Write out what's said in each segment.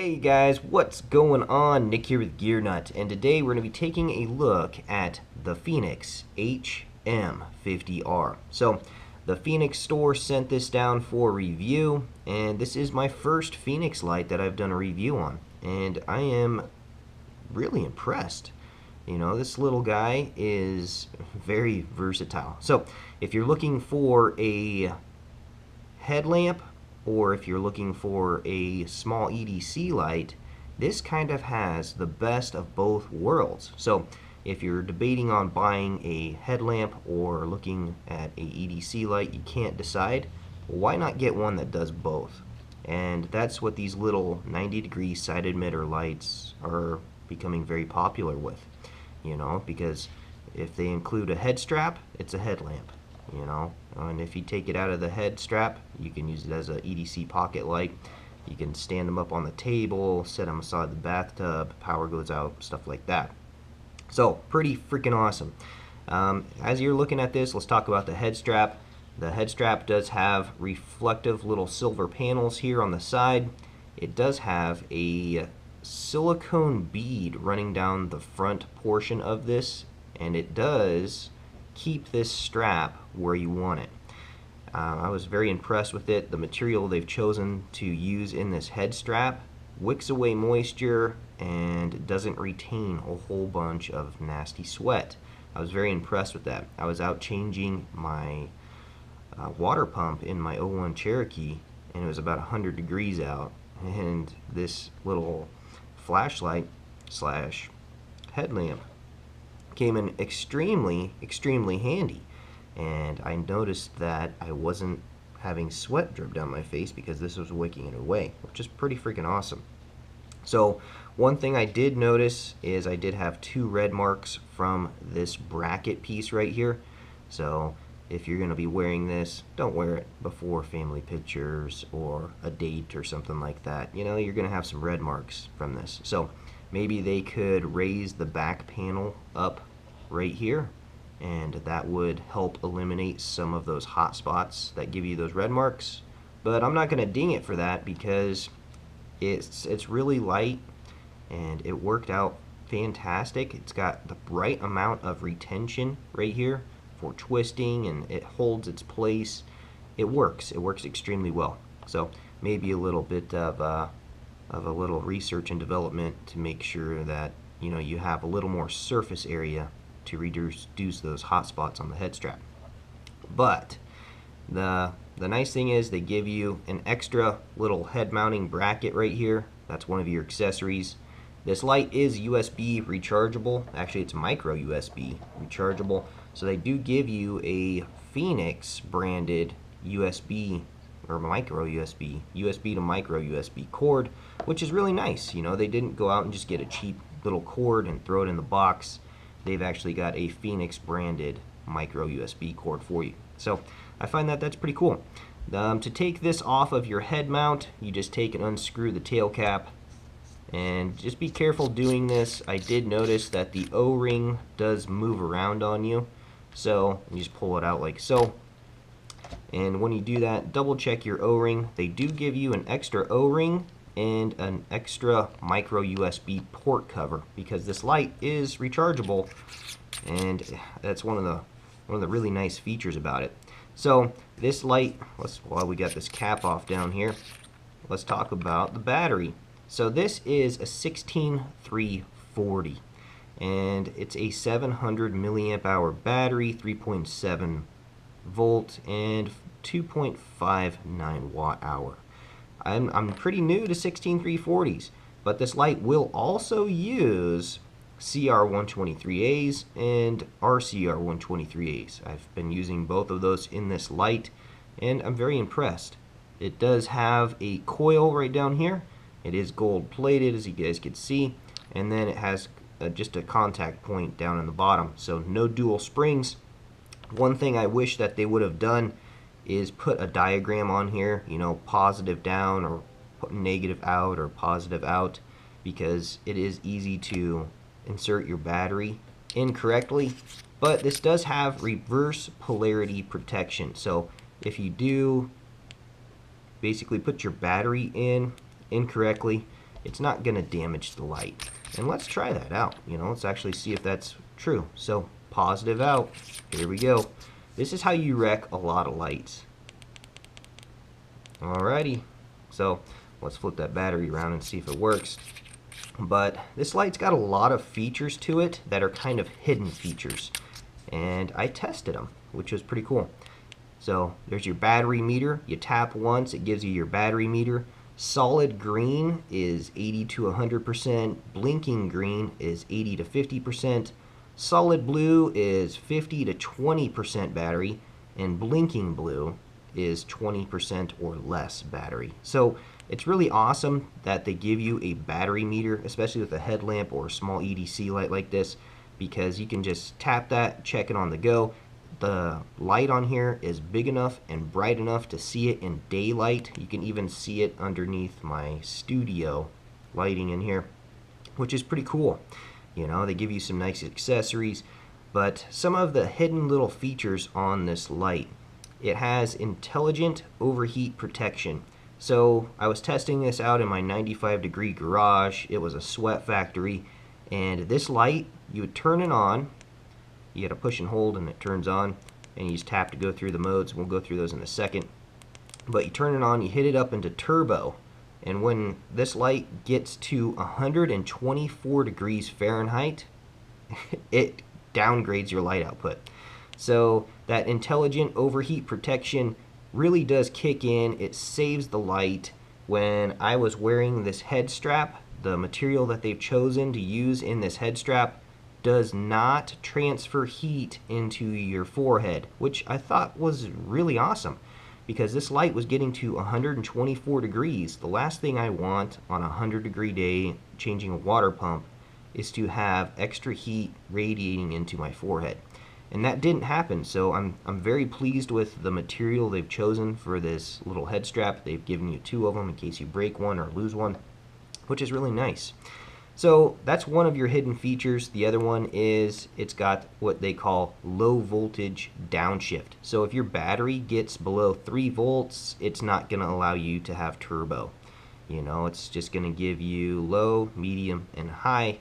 Hey guys, what's going on? Nick here with Gear Nut, and today we're going to be taking a look at the Fenix HM50R. So, the Fenix store sent this down for review, and this is my first Fenix light that I've done a review on, and I am really impressed. You know, this little guy is very versatile. So, if you're looking for a headlamp, or if you're looking for a small EDC light, this kind of has the best of both worlds. So if you're debating on buying a headlamp or looking at a EDC light, you can't decide, why not get one that does both? And that's what these little 90-degree side emitter lights are becoming very popular with, you know, because if they include a head strap, it's a headlamp. You know, and if you take it out of the head strap, you can use it as a EDC pocket light. You can stand them up on the table, set them aside the bathtub, power goes out, stuff like that. So pretty freaking awesome. As you're looking at this, let's talk about the head strap. The head strap does have reflective little silver panels here on the side. It does have a silicone bead running down the front portion of this, and it does keep this strap where you want it. I was very impressed with it. The material they've chosen to use in this head strap wicks away moisture and doesn't retain a whole bunch of nasty sweat. I was very impressed with that. I was out changing my water pump in my '01 Cherokee, and it was about 100 degrees out, and this little flashlight slash headlamp came in extremely handy, and I noticed that I wasn't having sweat drip down my face because this was wicking it away, which is pretty freaking awesome. So one thing I did notice is I did have 2 red marks from this bracket piece right here. So if you're going to be wearing this, don't wear it before family pictures or a date or something like that. You know, you're going to have some red marks from this. So maybe they could raise the back panel up right here, and that would help eliminate some of those hot spots that give you those red marks. But I'm not going to ding it for that because it's really light and it worked out fantastic. It's got the right amount of retention right here for twisting, and it holds its place. It works extremely well. So maybe a little bit of a little research and development to make sure that, you know, you have a little more surface area to reduce those hot spots on the head strap. But the nice thing is they give you an extra little head mounting bracket right here. That's one of your accessories. This light is USB rechargeable. Actually, it's micro USB rechargeable. So they do give you a Fenix branded USB or micro USB to micro USB cord, which is really nice. You know, they didn't go out and just get a cheap little cord and throw it in the box. They've actually got a Fenix branded micro USB cord for you. So I find that that's pretty cool. To take this off of your head mount, you just take and unscrew the tail cap, and just be careful doing this. I did notice that the O-ring does move around on you, so you just pull it out like so. And when you do that, double check your O-ring. They do give you an extra O-ring and an extra micro USB port cover because this light is rechargeable, and that's one of the really nice features about it. So this light, while we got this cap off down here, let's talk about the battery. So this is a 16340, and it's a 700 milliamp hour battery, 3.7 volt, and 2.59 watt hour. I'm pretty new to 16340s, but this light will also use CR123As and RCR123As. I've been using both of those in this light, and I'm very impressed. It does have a coil right down here. It is gold plated, as you guys can see, and then it has just a contact point down in the bottom, so no dual springs. One thing I wish that they would have done is put a diagram on here, you know, positive down or negative out or positive out, because it is easy to insert your battery incorrectly. But this does have reverse polarity protection, so if you do basically put your battery in incorrectly, it's not going to damage the light. And let's try that out. Let's actually see if that's true. So positive out. Here we go. This is how you wreck a lot of lights. Alrighty. So let's flip that battery around and see if it works. But this light's got a lot of features to it that are kind of hidden features. And I tested them, which was pretty cool. So there's your battery meter. You tap once, it gives you your battery meter. Solid green is 80 to 100%. Blinking green is 80 to 50%. Solid blue is 50 to 20% battery. And blinking blue is 20% or less battery. So it's really awesome that they give you a battery meter, especially with a headlamp or a small EDC light like this, because you can just tap that, check it on the go. The light on here is big enough and bright enough to see it in daylight. You can even see it underneath my studio lighting in here, which is pretty cool. They give you some nice accessories, but some of the hidden little features on this light. It has intelligent overheat protection. So I was testing this out in my 95-degree garage. It was a sweat factory, and this light, you would turn it on. You got to push and hold and it turns on, and you just tap to go through the modes. We'll go through those in a second. But you turn it on, you hit it up into turbo, and when this light gets to 124 degrees Fahrenheit, it downgrades your light output. So that intelligent overheat protection really does kick in. It saves the light. When I was wearing this head strap, the material that they've chosen to use in this head strap does not transfer heat into your forehead, which I thought was really awesome, because this light was getting to 124 degrees. The last thing I want on a 100-degree day changing a water pump is to have extra heat radiating into my forehead. And that didn't happen, so I'm very pleased with the material they've chosen for this little head strap. They've given you 2 of them in case you break one or lose one, which is really nice. So that's one of your hidden features. The other one is it's got what they call low voltage downshift. So if your battery gets below 3 volts, it's not going to allow you to have turbo. It's just going to give you low, medium, and high.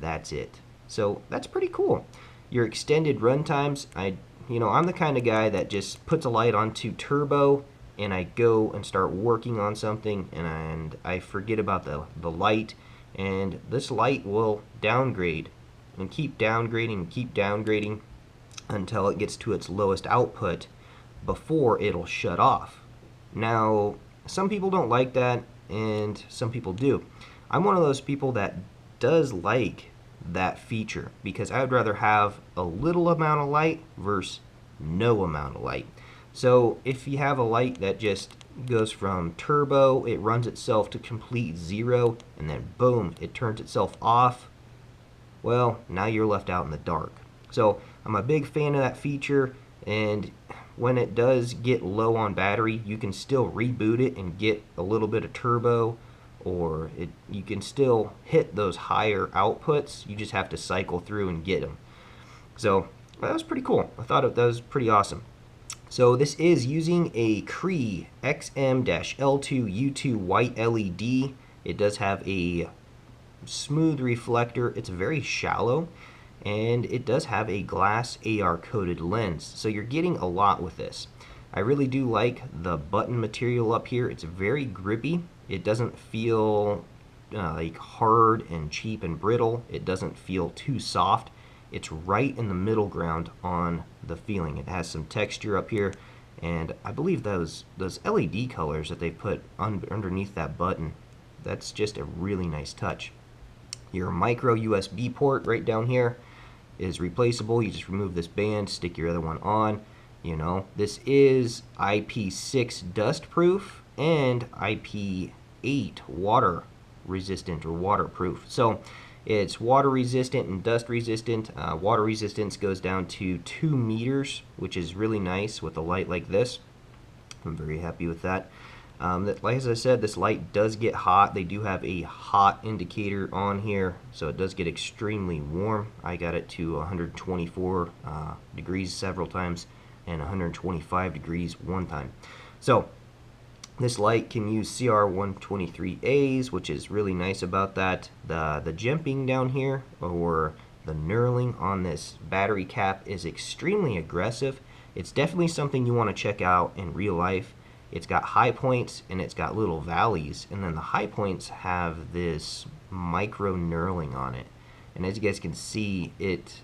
That's it. So that's pretty cool. Your extended run times, I'm the kind of guy that just puts a light onto turbo and I go and start working on something and I forget about the light, and this light will downgrade and keep downgrading until it gets to its lowest output before it'll shut off. Now, some people don't like that and some people do. I'm one of those people that does like that feature, because I would rather have a little amount of light versus no amount of light. So if you have a light that just goes from turbo, it runs itself to complete 0, and then boom, it turns itself off, well, now you're left out in the dark. So I'm a big fan of that feature, and when it does get low on battery, you can still reboot it and get a little bit of turbo, or you can still hit those higher outputs. You just have to cycle through and get them. So that was pretty cool. I thought that was pretty awesome. So this is using a Cree XM-L2U2 white LED. It does have a smooth reflector. It's very shallow, and it does have a glass AR coated lens. So you're getting a lot with this. I really do like the button material up here. It's very grippy. It doesn't feel like hard and cheap and brittle. It doesn't feel too soft. It's right in the middle ground on the feeling. It has some texture up here, and I believe those LED colors that they put underneath that button, that's just a really nice touch. Your micro USB port right down here is replaceable. You just remove this band, stick your other one on. This is IP6 dust proof and IP8 water resistant or waterproof. So it's water resistant and dust resistant. Water resistance goes down to 2 meters, which is really nice with a light like this. I'm very happy with that. Like as I said, this light does get hot. They do have a hot indicator on here, so it does get extremely warm. I got it to 124 degrees several times and 125 degrees one time. So This light can use CR123As, which is really nice about that. The jimping down here, or the knurling on this battery cap, is extremely aggressive. It's definitely something you want to check out in real life. It's got high points and it's got little valleys, and then the high points have this micro knurling on it. And as you guys can see, it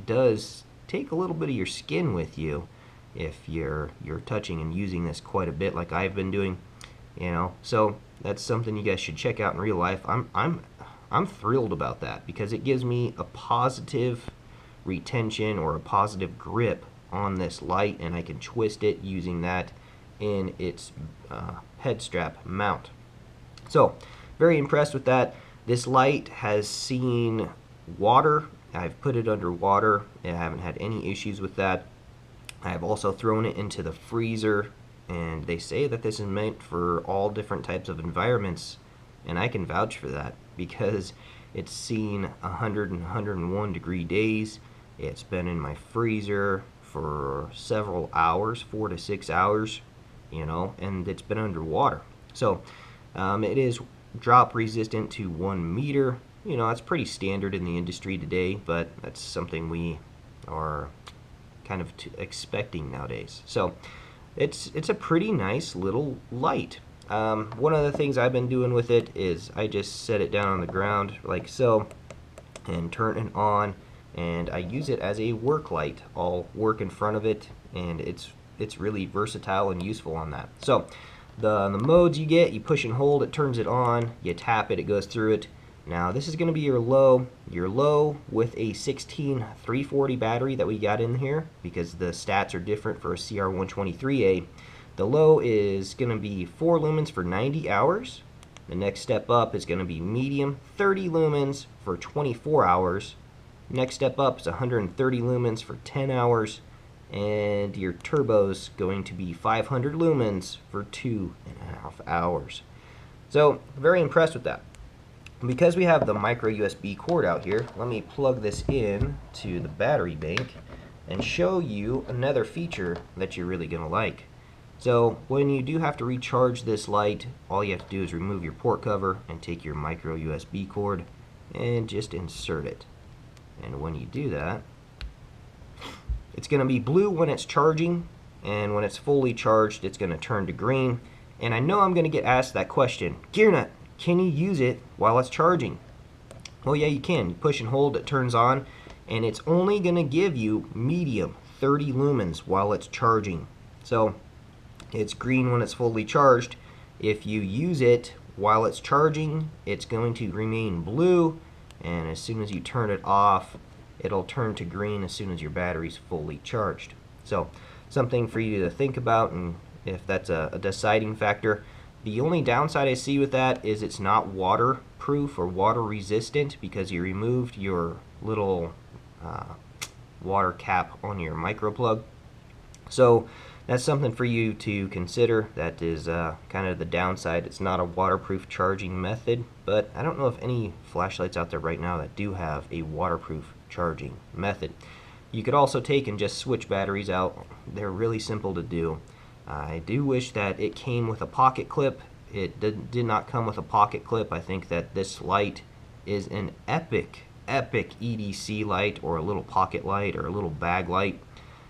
does take a little bit of your skin with you if you're touching and using this quite a bit, like I've been doing, you know. So that's something you guys should check out in real life. I'm thrilled about that because it gives me a positive retention or a positive grip on this light, and I can twist it using that in its head strap mount. So very impressed with that. This light has seen water. I've put it under water and I haven't had any issues with that. I've also thrown it into the freezer, and they say that this is meant for all different types of environments, and I can vouch for that because it's seen 100 and 101 degree days. It's been in my freezer for several hours, 4 to 6 hours, you know, and it's been underwater. So it is drop resistant to 1 meter. You know, that's pretty standard in the industry today, but that's something we are kind of expecting nowadays. So it's a pretty nice little light. One of the things I've been doing with it is I just set it down on the ground like so and turn it on, and I use it as a work light. I'll work in front of it, and it's really versatile and useful on that. So the modes you get, you push and hold, it turns it on, you tap it, it goes through it. Now this is going to be your low with a 16340 battery that we got in here because the stats are different for a CR123A. The low is going to be 4 lumens for 90 hours. The next step up is going to be medium, 30 lumens for 24 hours. Next step up is 130 lumens for 10 hours. And your turbo's going to be 500 lumens for 2.5 hours. So very impressed with that. Because we have the micro USB cord out here, let me plug this in to the battery bank and show you another feature that you're really going to like. So when you do have to recharge this light, all you have to do is remove your port cover and take your micro USB cord and just insert it. And when you do that, it's going to be blue when it's charging, and when it's fully charged, it's going to turn to green. And I know I'm going to get asked that question, GearNut, can you use it while it's charging? Well, yeah, you can. You push and hold, it turns on, and it's only going to give you medium, 30 lumens while it's charging. So it's green when it's fully charged. If you use it while it's charging, it's going to remain blue, and as soon as you turn it off, it'll turn to green as soon as your battery's fully charged. So something for you to think about, and if that's a deciding factor. The only downside I see with that is it's not waterproof or water resistant because you removed your little water cap on your micro plug. So that's something for you to consider. That is kind of the downside. It's not a waterproof charging method, but I don't know of any flashlights out there right now that do have a waterproof charging method. You could also take and just switch batteries out. They're really simple to do. I do wish that it came with a pocket clip. It did not come with a pocket clip. I think that this light is an epic EDC light, or a little pocket light, or a little bag light,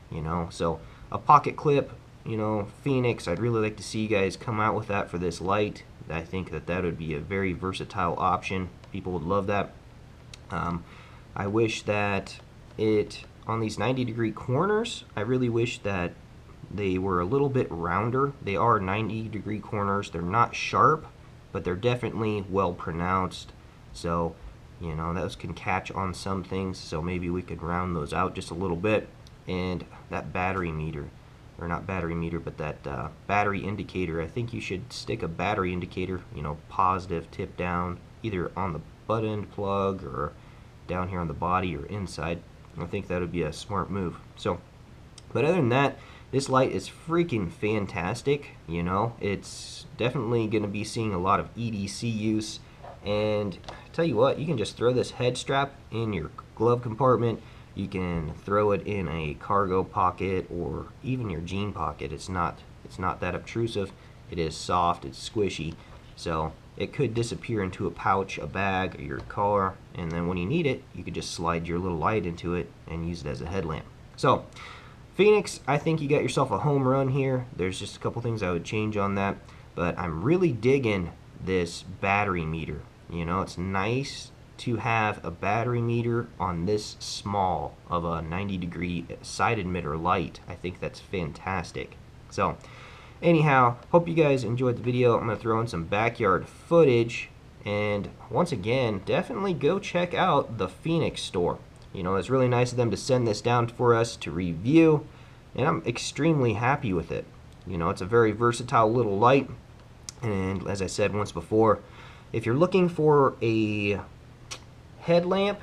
you know. So a pocket clip, you know, Fenix, I'd really like to see you guys come out with that for this light. I think that that would be a very versatile option. People would love that. I wish that it, on these 90-degree corners, I really wish that they were a little bit rounder. They are 90-degree corners. They're not sharp, but they're definitely well pronounced. So, you know, those can catch on some things. So maybe we could round those out just a little bit. And that battery meter, or not battery meter, but that battery indicator, I think you should stick a battery indicator, you know, positive tip down, either on the butt end plug or down here on the body or inside. I think that would be a smart move. So, but other than that, this light is freaking fantastic. You know, it's definitely going to be seeing a lot of EDC use. And I tell you what, you can just throw this head strap in your glove compartment. You can throw it in a cargo pocket or even your jean pocket. It's not that obtrusive, It is soft, it's squishy, so it could disappear into a pouch, a bag, or your car, and then when you need it, you could just slide your little light into it and use it as a headlamp. So, Fenix, I think you got yourself a home run here. There's just a couple things I would change on that, but I'm really digging this battery meter. You know, it's nice to have a battery meter on this small of a 90-degree side emitter light. I think that's fantastic. So, anyhow, hope you guys enjoyed the video. I'm going to throw in some backyard footage, and once again, definitely go check out the Fenix store. You know, it's really nice of them to send this down for us to review, and I'm extremely happy with it. You know, it's a very versatile little light, and as I said once before, if you're looking for a headlamp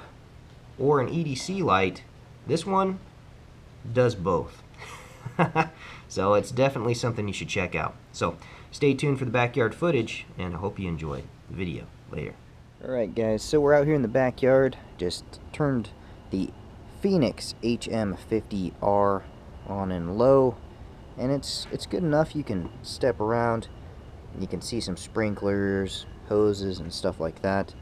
or an EDC light, this one does both. So it's definitely something you should check out. So stay tuned for the backyard footage, and I hope you enjoyed the video. Later. Alright guys, so we're out here in the backyard. Just turned the Fenix HM50R on and low, and it's good enough. You can step around, you can see some sprinklers, hoses, and stuff like that.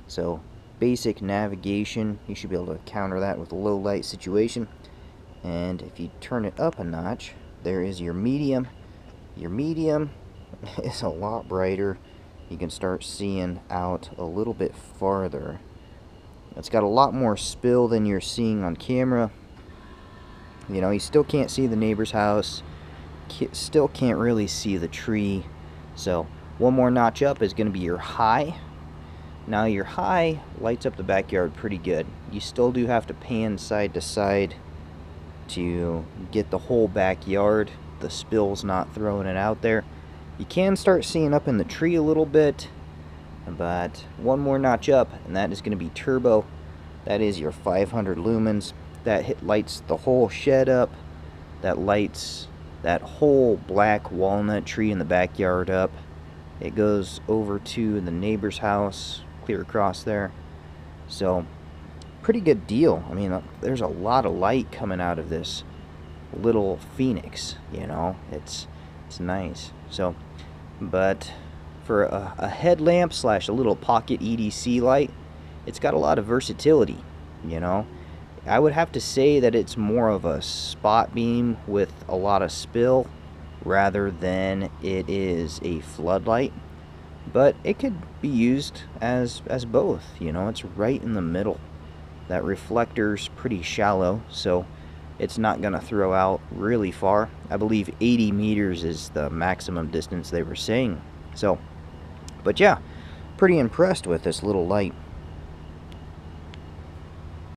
So basic navigation, you should be able to counter that with a low light situation. And if you turn it up a notch, there is your medium. Your medium is a lot brighter. You can start seeing out a little bit farther. It's got a lot more spill than you're seeing on camera. You know, you still can't see the neighbor's house, still can't really see the tree. So one more notch up is going to be your high. Now your high lights up the backyard pretty good. You still do have to pan side to side to get the whole backyard, the spill's not throwing it out there. You can start seeing up in the tree a little bit, but one more notch up, and that is going to be turbo. That is your 500 lumens. That lights the whole shed up. That lights that whole black walnut tree in the backyard up. It goes over to the neighbor's house, clear across there. So pretty good deal. I mean, there's a lot of light coming out of this little Fenix, you know. It's nice. So, but for a headlamp slash a little Pocket EDC light, it's got a lot of versatility, you know. I would have to say that it's more of a spot beam with a lot of spill rather than it is a floodlight, but it could be used as both, you know. It's right in the middle. That reflector's pretty shallow, so it's not going to throw out really far. I believe 80 meters is the maximum distance they were saying. So, but yeah, pretty impressed with this little light.